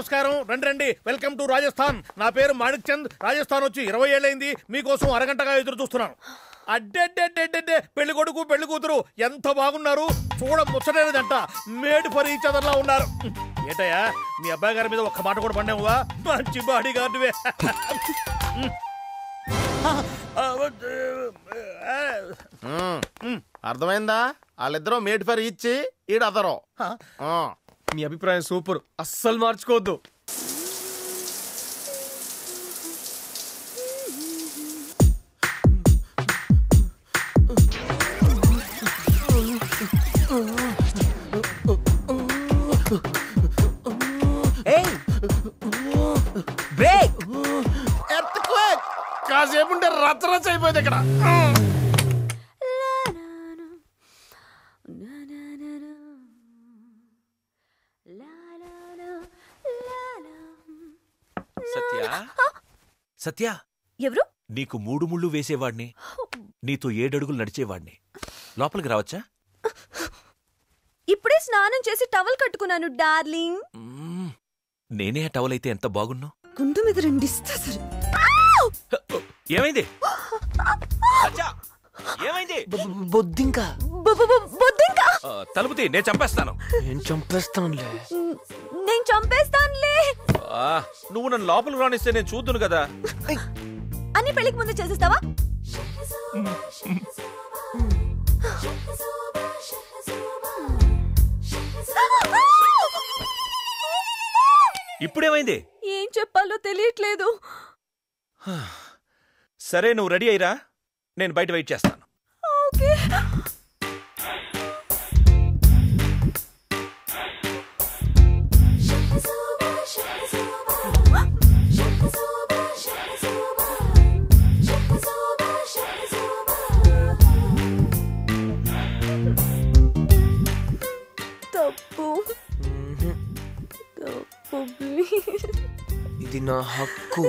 నమస్కారం. రండి రండి, వెల్కమ్ టు రాజస్థాన్. నా పేరు మాణిక్ చంద్. రాజస్థాన్ వచ్చి 20 ఏళ్ళైంది. మీకోసం అరగంటగా ఎదురు చూస్తున్నాను. అడ్డే పెళ్లి కొడుకు పెళ్లి కూతురు ఎంత బాగున్నారు, చూడ ముచ్చటేదంట. మేడ్ ఫర్ ఈచ్ అదర్ లా ఉన్నారు. ఏటయ్యా, మీ అబ్బాయి గారి మీద ఒక్క మాట కూడా పడ్డావువా? మంచి బాడీ గార్డువే. అర్థమైందా? వాళ్ళిద్దరూ మేడ్ ఫర్ ఈచ్ ఈడ అదరో. మీ అభిప్రాయం సూపర్, అస్సలు మార్చుకోవద్దు. కాసేపు ఉంటే రచ్చరచ్చ అయిపోయింది ఇక్కడ. సత్య, ఎవరు? నీకు 3 ముళ్ళు వేసేవాడిని, నీతో 7 అడుగులు నడిచేవాడిని. లోపలికి రావచ్చా? ఇప్పుడే స్నానం చేసి టవల్ కట్టుకున్నాను డార్లింగ్. నేనే ఆ టవల్ అయితే ఎంత బాగున్నా. గుండు మీద రెండిస్తా సరే. ఏమైంది? ఏమైంది? బొద్దింకా బొద్దింకా. తలుపుతి, నేను చంపేస్తాను. నేను చంపేస్తానులే. నేను చంపేస్తానులే. నువ్వు నన్ను లోపలికి రానిస్తే నేను చూద్దును కదా. అన్ని పెళ్లికి ముందు చేసేస్తావా? ఇప్పుడేమైంది? ఏం చెప్పాలో తెలియట్లేదు. సరే, నువ్వు రెడీ అయిరా, నేను బయట వెయిట్ చేస్తాను. ఓకే. తప్పు ఇది నా హక్కు.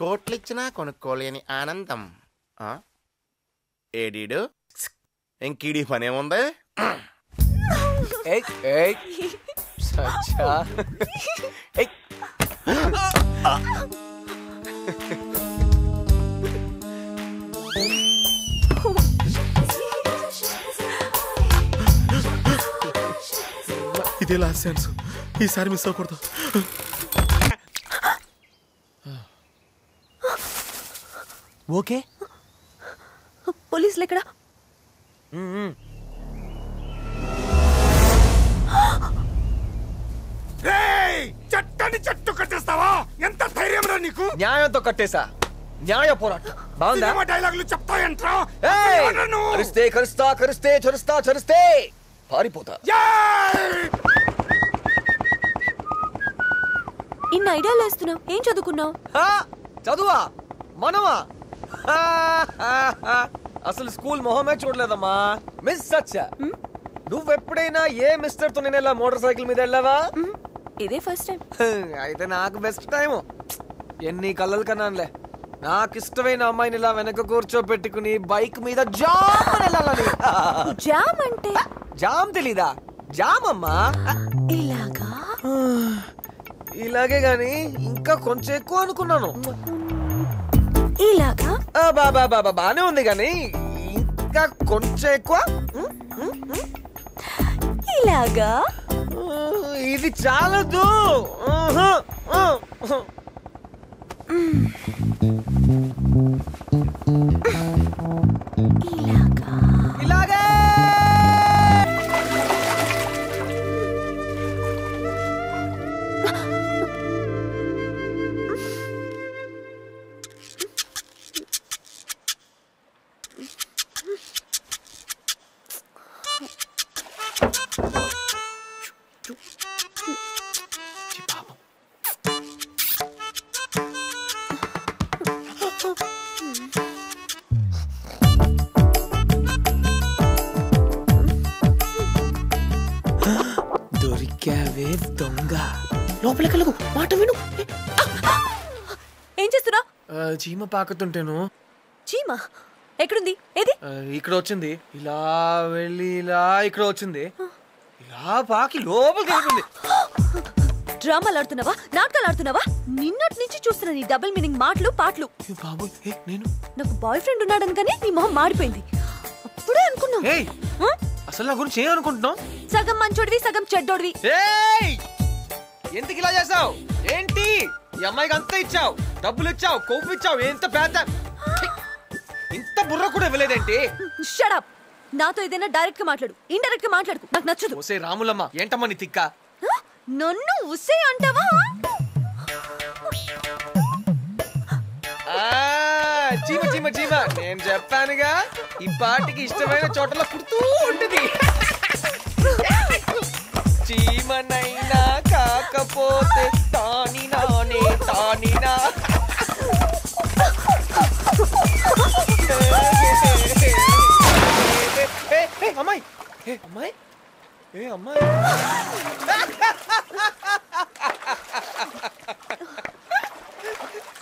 కోట్లిచ్చినా కొనుక్కోలేని ఆనందం. ఏడీడు ఇంకీడి పనేముంది? ఇదే లాస్ట్ ఛాన్స్, ఈసారి మిస్ అవ్వకూడదు. ఓకే, పోలీసులు ఎక్కడ? చట్టాన్ని చెట్టు కట్టేస్తావా? ఎంత ధైర్యం రా నీకు? న్యాయంతో కట్టేశా. న్యాయ పోరాటం బాగుందా? డైలాగులు చెప్తాయంట్రా. కరిస్తే కరుస్తా, కరిస్తే చరుస్తా, చరిస్తే పారిపోతా. ఇన్ని ఐడియాలు వేస్తున్నావు. ఏం చదువుకున్నావు? చదువా? మనమా? అసలు స్కూల్ మొహమే చూడలేదమ్మా. మిస్ సచ్చా, నువ్వెప్పుడైనా ఏ మిస్టర్ తో నేను మోటార్ సైకిల్ మీద వెళ్ళావా? ఇదే ఫస్ట్ టైం. అయితే నాకు బెస్ట్ టైము. ఎన్ని కళ్ళలు కన్నానులే. నాకు ఇష్టమైన అమ్మాయిని ఇలా వెనక కూర్చోబెట్టుకుని బైక్ మీద జామ్ వెళ్ళాలని. జామ్ అంటే? జామ్ తెలీదా? జామ్ అమ్మా. ఇలాగా? ఇలాగే గాని ఇంకా కొంచెం ఎక్కువ అనుకున్నాను. ఇలాగా? బానే ఉంది గాని ఇంకా కొంచెం ఎక్కువ. ఇలాగా? ఇది చాలదు. ఇలాగా? ఇలాగే. దొరికావే దొంగ. లోపలికి వెళ్ళకు, మాట విను. ఏం చేస్తున్నా? చీమ పాకుతుంటేను. చీమ ఎక్కడుంది? ఏది? ఇక్కడ వచ్చింది. ఇలా వెళ్ళి ఇలా ఇక్కడ వచ్చింది. ఇలా పాకి లోపలికి వెళ్తుంది. డ్రామాలు ఆడుతున్నావా, నాటకాలు ఆడుతున్నావా? నిన్నటి నుంచి చూస్తున్నా నీ డబుల్ మీనింగ్ మాటలు పాటలు. నాకు బాయ్ ఫ్రెండ్ ఉన్నాడని కానీ నీ మొహం మాడిపోయింది. అప్పుడే అనుకున్నా. అసలు నా గురించి ఏమనుకుంటున్నావు? సగం మంచోడివి సగం చెడ్డోడివి. ఎందుకు ఇలా చేసావు? ఏంటి ఈ అమ్మాయికి అంతా ఇచ్చావు, డబ్బులు ఇచ్చావు, కొవ్వు ఇచ్చావు, ఎంత పెద్ద ఇంత బుర్ర కూడా ఇవ్వలేదేంటి? Shut up. నాతో ఏదైనా డైరెక్ట్ గా మాట్లాడు, ఇండైరెక్ట్ గా మాట్లాడుకు. నాకు నచ్చదు. ఓసే రాములమ్మ, ఏంటమ్మా నీ తిక్క? నన్ను ఉసే అంటావా? చీమ చీమ చీమ, నేను చెప్పానుగా ఈ పాటికి ఇష్టమైన చోటలో పుడుతూ ఉంటుంది. చీమనైనా కాకపోతే తాని నానే తానినా. అమ్మాయి అమ్మాయి అమ్మాయి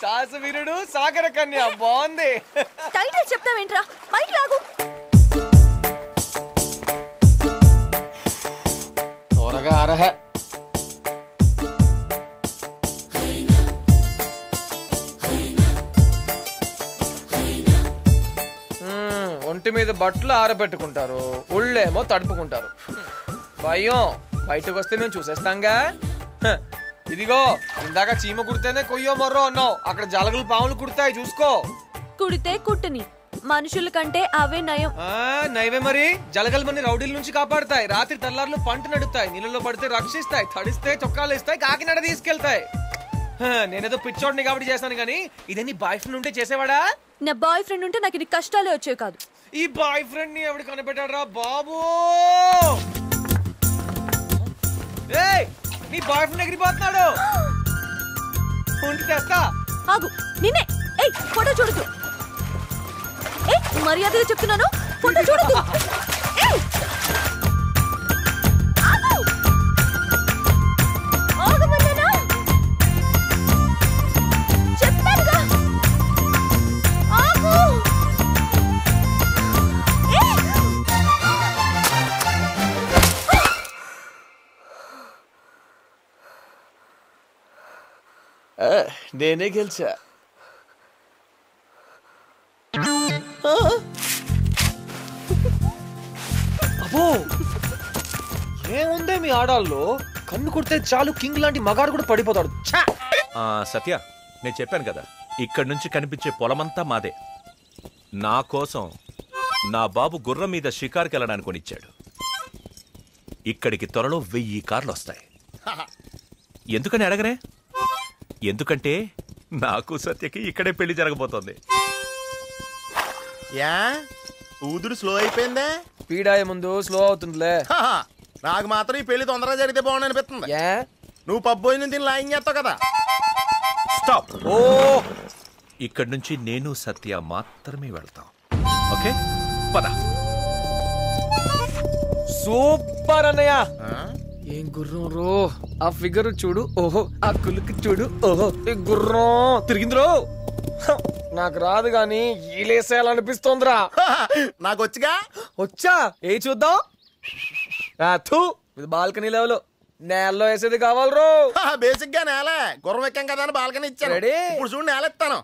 సాహస వీరుడు సాగర కన్య బాగుంది. టైటిల్ చెప్తావేంట్రా? మైక్ లాగు. త్వరగా అర్హ. ఒంటి మీద బట్టలు ఆరబెట్టుకుంటారు, ఒళ్ళేమో తడుపుకుంటారు. భయం బయటకు వస్తే మేము చూసేస్తాంగా. ఇదిగో ఇందాక చీమ కుడితేనే కొయ్యో మర్రో అన్నావు, అక్కడ జలగలు పాములు కుడతాయి చూసుకో. కుడితే కుట్టని, మనుషుల కంటే అవే నయం. నయమే మరి. జలగలు మన రౌడీల నుంచి కాపాడుతాయి, రాత్రి తెల్లార్లు పంట నడుతాయి, నీళ్ళలో పడితే రక్షిస్తాయి, తడిస్తే చొక్కాలు ఇస్తాయి, కాకినాడ తీసుకెళ్తాయి. నేనేదో పిచ్చోడిని కాబట్టి చేస్తాను గానీ ఇదే నీ బాయ్ ఫ్రెండ్ ఉంటే చేసేవాడా? నా బాయ్ ఫ్రెండ్ ఉంటే నాకు ఇది కష్టాలే వచ్చేవి కాదు. ఈ బాయ్ ఫ్రెండ్ ని ఎవడు కనిపెట్టాడ్రా బాబు? ఏయ్, నీ బాయ్ ఫ్రెండ్ ఎగిరిపోతున్నాడు. ఉండి తెస్తా. ఆగు, నిన్నే. ఏయ్, ఫోటో చూడదు. ఏయ్, మర్యాదగా చెప్తున్నాను, ఫోటో చూడదు. ఏయ్, ఆగు. ఆగమన్నానా? చెప్పానుగా. ఆగు. నేనే గెలిచా. అబ్బో, ఏముందే మీ ఆడాల్లో? కన్ను కొడితే చాలు కింగ్ లాంటి మగాడు కూడా పడిపోతాడు. సత్య, నేను చెప్పాను కదా, ఇక్కడి నుంచి కనిపించే పొలమంతా మాదే. నా కోసం నా బాబు గుర్రం మీద షికారుకి వెళ్ళడానికి కొనిచ్చాడు. ఇక్కడికి త్వరలో 1000 కార్లు వస్తాయి. ఎందుకని అడగరే? ఎందుకంటే నాకు సత్యకి ఇక్కడే పెళ్లి జరగబోతోంది. Yeah ఊదుడు slow అయిపోయిందే. పీడాయ ముందు స్లో అవుతుందిలే. నాకు మాత్రం ఈ పెళ్లి తొందరగా జరిగితే బాగుంది అనిపిస్తుంది. నువ్వు పబ్బోయిన దీన్ని లాయింగ్ చేస్తావు కదా. స్టాప్. ఓ, ఇక్కడి నుంచి నేను సత్య మాత్రమే వెళ్తాం. ఓకే, పద. సూపర్ అన్నయ్య. ఏం గుర్రం రో, ఆ ఫిగర్ చూడు, ఓహో, ఆ కులుకు చూడు, ఓహో, ఈ గుర్రం తిరిగిందిరో. నాకు రాదు గాని ఈలేసేయాలనిపిస్తోందిరా. నాకు వచ్చిగా. వచ్చా? ఏ చూద్దాం. ఇది బాల్కనీ లెవెల్, నేలలో వేసేది కావాలి రో. బేసిక్ గా నేలే, గుర్రం ఎక్కాం కదా అని బాల్కనీ ఇచ్చాను. ఇప్పుడు చూడు నేల ఎత్తాను.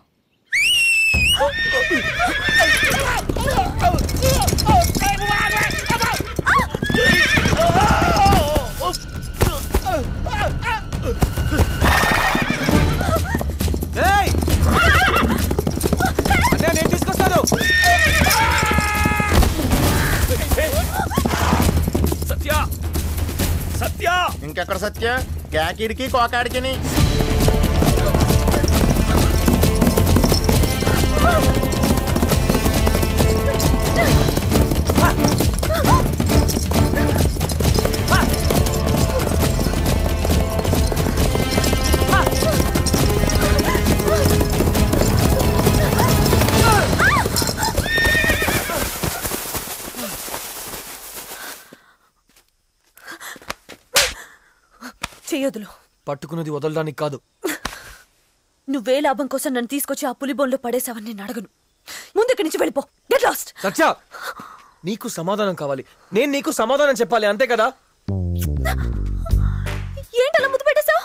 నేను తీసుకొస్తాను. సత్య, సత్య. ఇంకెక్కడ సత్య? కేకిడికి కోకాడికి. చెయ్యొదులు. పట్టుకున్నది వదలడానికి కాదు. నువ్వే లాభం కోసం నన్ను తీసుకొచ్చి ఆ పులిబోన్లో పడేసావని నేను అడగను. ముందు ఇక్కడి నుంచి వెళ్ళిపో. Get lost. సత్య, నీకు సమాధానం కావాలి, నేను నీకు సమాధానం చెప్పాలి, అంతే కదా? ఏంటలా ముద్దు పెట్టేశావు?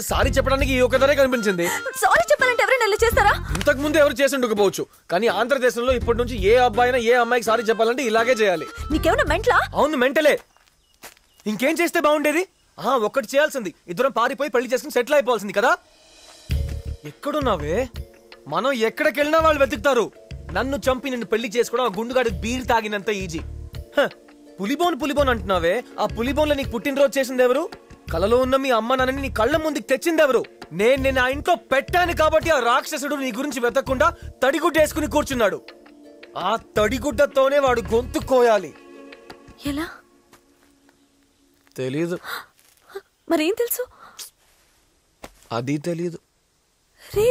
సారీ చెప్పడానికి ఈ ఒక్కదానే కనిపించింది. సారీ చెప్పాలంటే ఎవరైనా ఇలా చేస్తారా? ఇంతకు ముందు ఎవరు చేసి ఉండకపోవచ్చు, కానీ ఆంధ్రదేశంలో ఇప్పటి నుంచి ఏ అబ్బాయినా ఏ అమ్మాయికి సారీ చెప్పాలంటే ఇలాగే చేయాలి. నీకేమైనా మెంట్లా? అవును మెంటలే. ఇంకేం చేస్తే బాగుండేది? ఒక్కటి చేయాల్సింది, ఇద్దరం పారిపోయి పెళ్లి చేసుకుని సెటిల్ అయిపోవాల్సింది కదా. ఎక్కడున్నావే? మనం ఎక్కడికెళ్ళినా వాళ్ళు వెతుకుతారు. నన్ను చంపి నిన్ను పెళ్లి చేసుకోవడం ఆ గుండుగాడి బీర్ తాగినంత ఈజీ. పులిబోన్ అంటున్నావే, ఆ పులిబోన్లో నీకు పుట్టినరోజు చేసింది ఎవరు? కలలో ఉన్న మీ అమ్మ నాన్నని నీ కళ్ళ ముందుకు తెచ్చింది ఎవరు? నేను ఆ ఇంట్లో పెట్టాను కాబట్టి ఆ రాక్షసుడు నీ గురించి వెతకకుండా తడిగుడ్డ వేసుకుని కూర్చున్నాడు. ఆ తడిగుడ్డతోనే వాడు గొంతు కోయాలి. ఎలా? తెలీదు. మరేం తెలుసు? అది తెలీదు. రే,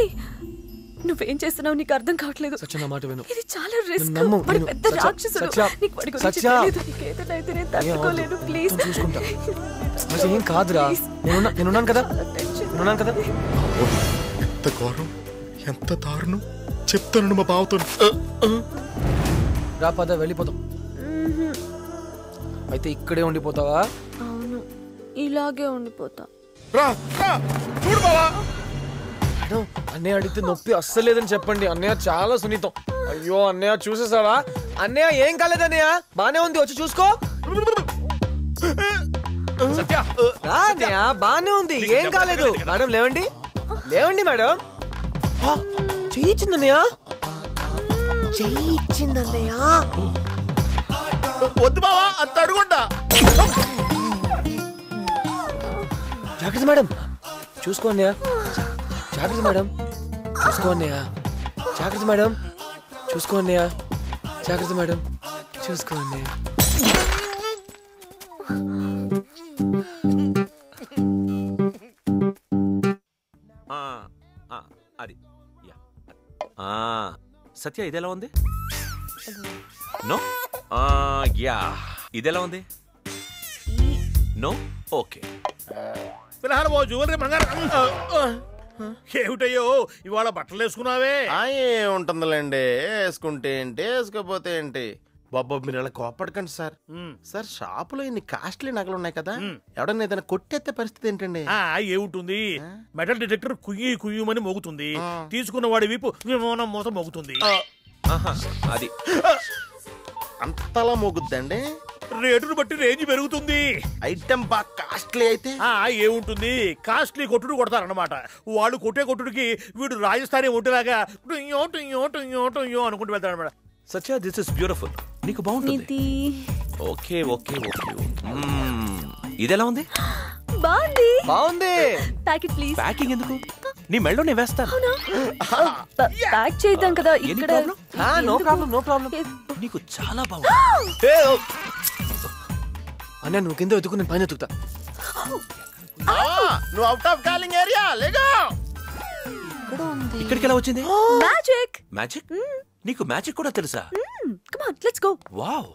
నువ్వేం చేస్తున్నావు నీకు అర్థం కావట్లేదు. సత్య, నా మాట విను. ఇది చాలా రిస్క్. నమ్ము, వాడు విను. పెద్ద రాక్షసుడు. నీకు వాడి గురించి సత్య. తెలీదు. నీకేదైనా అయితే నేను తట్టుకోలేను. ప్లీజ్. చూసుకుంటా. ఏం కాదురా, నేనున్నాను కదా. ఎంత ఘోరం, ఎంత దారుణం చెప్తాను మా బావతో. రా పద, వెళ్ళిపోతాం. అయితే ఇక్కడే ఉండిపోతావా? అవును, ఇలాగే ఉండిపోతా. రా చూడు బావా. మేడం, అన్నయ్య అడిగితే నొప్పి అస్సలేదని చెప్పండి. అన్నయ్య చాలా సున్నితం. అయ్యో అన్నయ్య, చూసేసావా? అన్నయ్య ఏం కాలేదు అన్నయ్య, బానే ఉంది, వచ్చి చూసుకో. సత్య రా అన్నయ్య, బానే ఉంది, ఏం కాలేదు. మేడం లేవండి, లేవండి మేడం. చేయించిందన్నయ్య, చేయించిందన్నయ్య. వద్దు బావా, అంత అడుగుంటా. జాగ్రత్త మేడం, చూసుకో అన్నయ్య. జాగ్రత్త మేడం, చూసుకో అన్నయ్య. జాగ్రత్త మేడం, చూసుకో అన్నయ్య. జాగ్రత్త మేడం, చూసుకో అన్నయ్య. అది సత్య, ఇదెలా ఉంది? నో. యా, ఇదెలా ఉంది? నో. ఓకే. పిల్లహార ఓ జ్యువెలరీ బంగారం. ఏమిటయ్యో ఇవాళ బట్టలు వేసుకున్నావే? ఏముంటుందిలేండి, వేసుకుంటే ఏంటి వేసుకోపోతే ఏంటి. బాబా మీరు అలా కోపడకండి సార్. సార్ షాపులో ఇన్ని కాస్ట్లీ నగలు ఉన్నాయి కదా, ఎవడన్నా ఏదైనా కొట్టేస్తే పరిస్థితి ఏంటండి? ఏముంటుంది, మెటల్ డిటెక్టర్ కుయ్యమని మోగుతుంది, తీసుకున్న వాడి వీపు విమానం మూత మోగుతుంది. అది అంతలా మోగుద్దండి? రేటును బట్టి రేంజ్ పెరుగుతుంది. ఐటమ్ బాగా కాస్ట్లీ అయితే ఏముంటుంది, కాస్ట్లీ కొట్టుడు కొడతారన్నమాట. వాళ్ళు కొట్టే కొట్టుడికి వీడు రాజస్థానీ ఒంటిలాగా అనుకుంటూ వెళ్తాడు అనమాట. సత్య, దిస్ ఇస్ బ్యూటిఫుల్. నీకు బాగుంటుంది. Okay okay okay. ఇదెలా ఉంది? బాగుంది. బాగుంది. Packet please. ప్యాకింగ్ ఎందుకు? నీ మెళ్ళో నేను వేస్తాను. ప్యాక్ చేద్దాం కదా ఇక్కడ. No problem, no problem. నీకు చాలా బాగుంది. అన్న, నువ్వు కింద వెతుకు, నేను పైన వెతుకుతా. నువ్వు అవుట్ ఆఫ్ కాలింగ్ ఏరియా లేగా. ఇక్కడికి ఎలా వచ్చింది? మ్యాజిక్. మ్యాజిక్? నీకు మ్యాజిక్ కూడా తెలుసా? Come on, let's go. Wow.